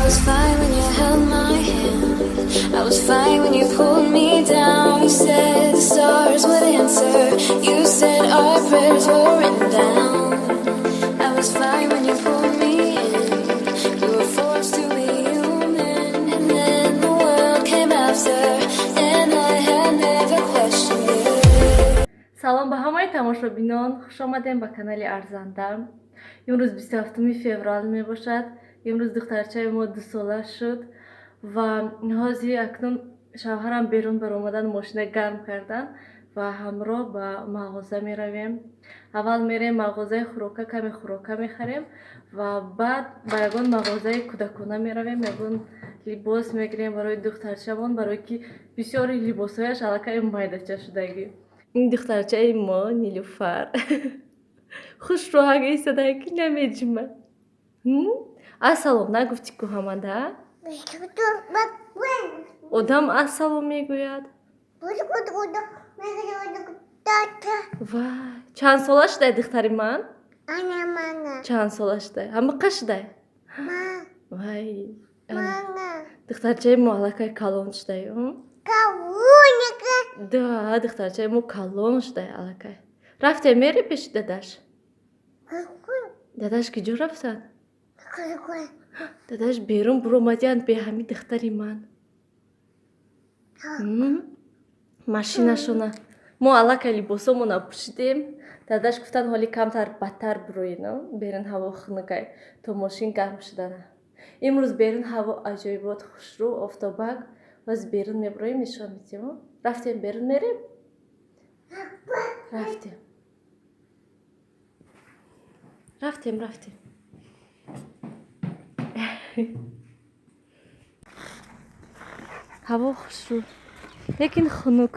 was fine when you held my hand. I was fine when you pulled me down. You said the stars would answer. You said our prayers were written down. I was fine when you pulled me in. You were forced to be human. And then the world came after. And I had never questioned it. Салом ба ҳамаи тамошобинон, хуш омадем ба канали АРЗАНДА. имруз 27 феврал мебошад. имруз духтарчаи мо 2 сола шуд ва ҳозир акнун шавҳарам берун баромадан мошина гарм кардан ва ҳамроҳ ба мағоза меравем. аввал мерем мағозаи хӯрока, каме хӯрока мехарем ва баъд ба ягон мағозаи кӯдакона меравем. ягон либос мегирем барои духтарчамон, барое ки бисёри либосҳояш аллакай майдача шудагӣ. ин духтарчаи мо Нилуфар хушрӯҳага истодаги ки намеҷима. ассалом нагуфти ку ҳамада? одам ассалом мегӯяд. вай, чанд сола шудай духтари ман? чанд сола шудай? ҳамақа шудай? вай, духтарчаи мо аллакай калон шудай. да, духтарчаи мо калон шудай аллакай. рафте мери пеши дадаш? дадаш киҷо рафтад? дадаш берун буромадиянд беҳами духтари ман. машинашона мо аллакай либосомона пӯшидем. дадаш гуфтан ҳоли камтар бадтар бироед, берун ҳаво хунукай то мошин гарм шудана. имрӯз берун ҳаво аҷоибот хушрӯ офтобак. ҳоз берун мебироем, нишон медем. рафтем берун мерем? рафтем. ҳаво хушрӯ, лекин хунук.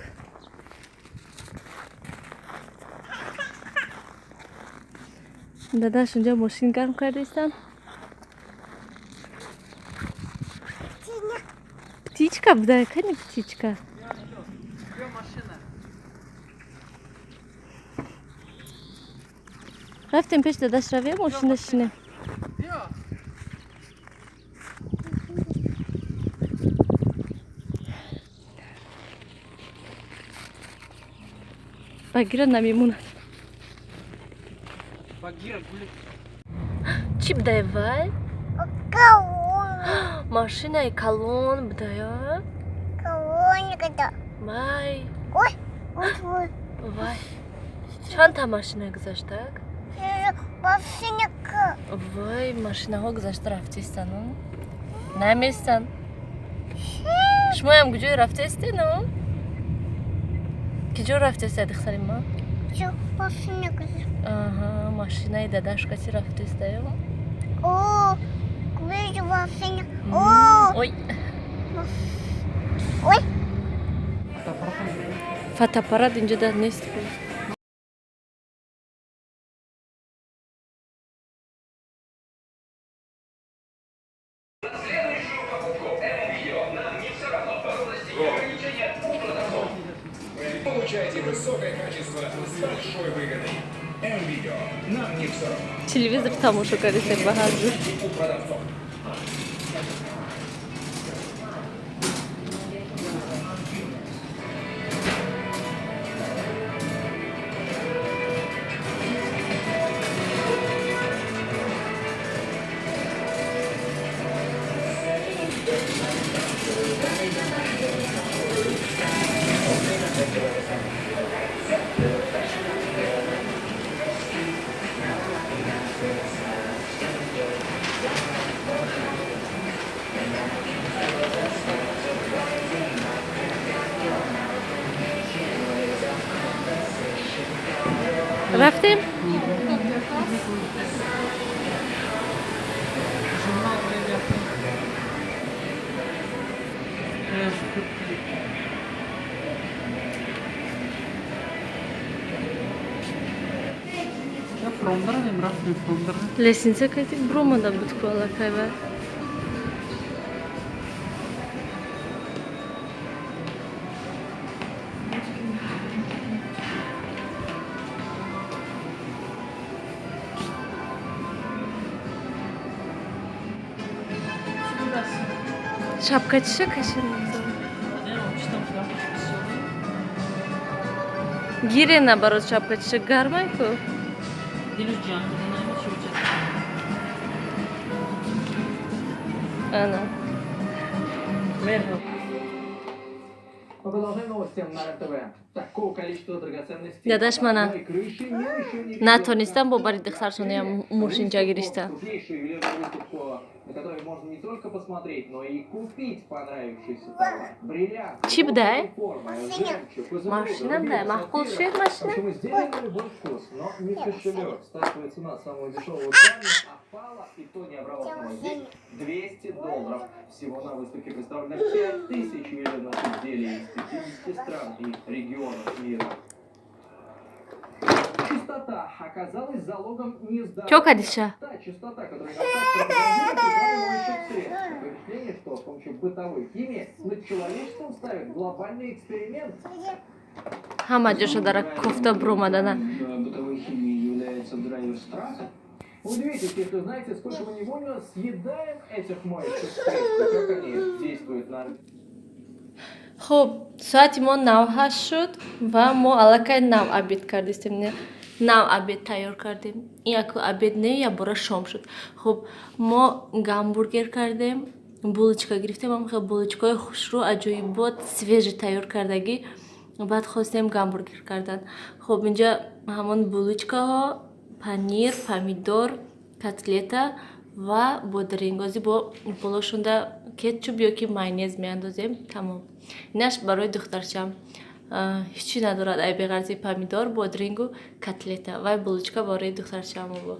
дадаш унҷа мошин гарм кардаистанд. птичка будай, кани птичка. рафтем пеш дадаш равем, мошина шинем. багира намемонад. чӣ будай вай? машинаи калон будая? вай. вай. чандта машина гузаштак? вай, машинаҳо гузашта рафтестану? наместанд. шумоям куҷое рафтестану? киҷо рафтеста духтари ман? аҳа, машинаи дадашкаси рафтестаю? ой. фотоаппарат инҷо дар нест. Получайте высокое качество с большой выгодой. М-видео. Нам не все равно. телевизор тамошо кардисак ба ҳар ҷо. У продавцов. рафтем? лесница кайти бромада будку аллакайва. шапкачиша кашидам. Гире наоборот шапкачиша гармайку. Ана. Продолжаем новости на РТВ. Такого количества драгоценностей. Дадаш мана. Натонистам бо бари духтарчаи мушинҷа гиришта. Крупнейшую ювелирную выставку, на которой можно не только посмотреть, но и купить понравившийся товар. Бриллиант. Чи будай? Жемчуг, Машина будай. Махкул шуед машина. Причем изделие на любой вкус, но не кошелек. Стартовая цена самого дешевого камня опала, и то не обработанного. Здесь $200. Всего на выставке представлено 5000 ювелирных изделий из 50 стран и регионов мира. Чистота оказалась залогом Чё, Кадиша? Чистота, которая пропагандирует впечатление, что с помощью бытовой химии над человечеством ставят глобальный эксперимент. Хама ҷоша дара кофта бромадана. Бытовой химией является драйвер страха. Удивитесь, если знаете, сколько мы невольно съедаем этих моющих средств, как они действуют на... хуб соати мо 9 шуд ва мо аллакай 9 обед кардистем. 9 обед тайёр кардем. Ин яку обед не, я бора шом шуд. Хуб мо гамбургер кардем, булочка гирифтем. Ам хел булочкаи хушрӯ аҷоибот свежи тайёр кардагӣ. Баъд хостем гамбургер кардан. Хуб инҷа ҳамон булочкаҳо, панир, помидор, котлета ва бодрингози бо болошунда кетчуп ёки майонез меандозем. Тамом. Инаш барои духтарчам ҳичи надорад айбеғарзи помидор, бодрингу котлета ва булочка барои духтарчам бо.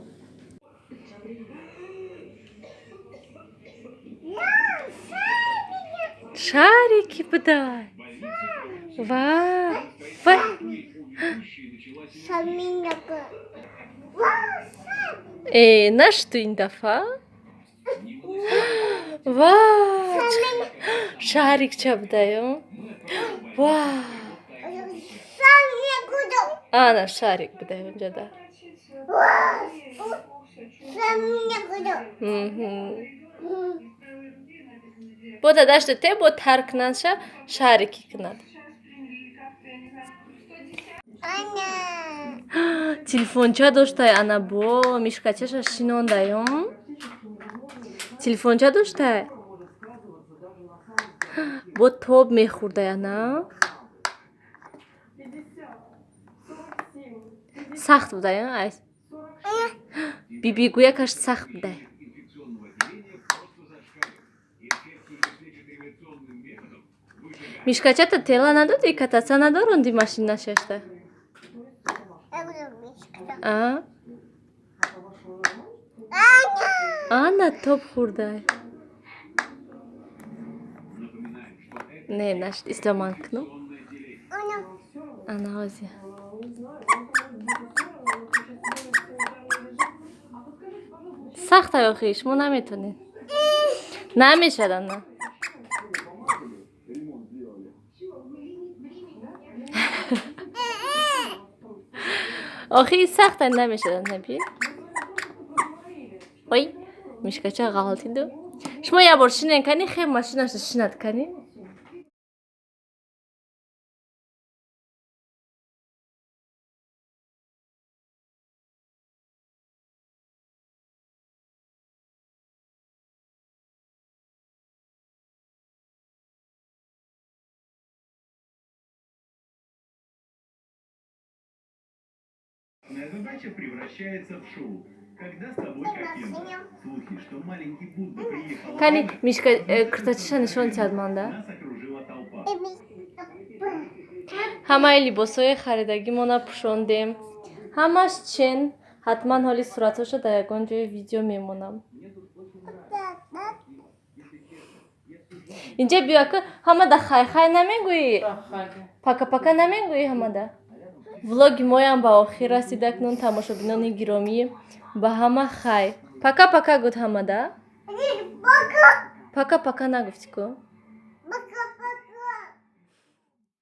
Шарики будай. Вау. Наш ту ин дафа? Вау! Шарик ча будаё? Вау! Ана шарик будаё унҷа да. Бо дадашта те бо тарк наша шарики кунад. Телефонча доштай ана бо мишкачаша шинондаём. Телефонча доштай. Бо тоб мехӯрдай ана. Сахт будай айс. Биби гӯя каш сахт будай. Мишкачата тела надоди, катаса надоронди машина шашта. Ана тоб хӯрдай. Не, нашт исламан кунам. Ана ҳозир. Сахтай охи, шумо наметонед. Намешад ана. охи сахтай намешад ана би. Ой, мишкача ғалтиду. Шумо я бор шинен кани, хе машинашта шинад кани. Задача превращается в шоу. Когда с тобой картинка. Слухи, что маленький Будда приехал. Кани, мишка куртачиша нишон чад манда. Нас окружила толпа. ҳамаи либосҳои харидагимона пӯшондем. Ҳамаш чен. ҳатман ҳоли суратҳоша дар ягон ҷои видео мемонам. инҷа биёка ҳамада хай-хай намегӯӣ? Пака-пака намегӯӣ ҳамада? влоги моям ба охир расида акнун тамошобинони гиромӣ. Ба ҳама хай. Пака-пака гуд ҳамада? Пака-пака нагуфтику?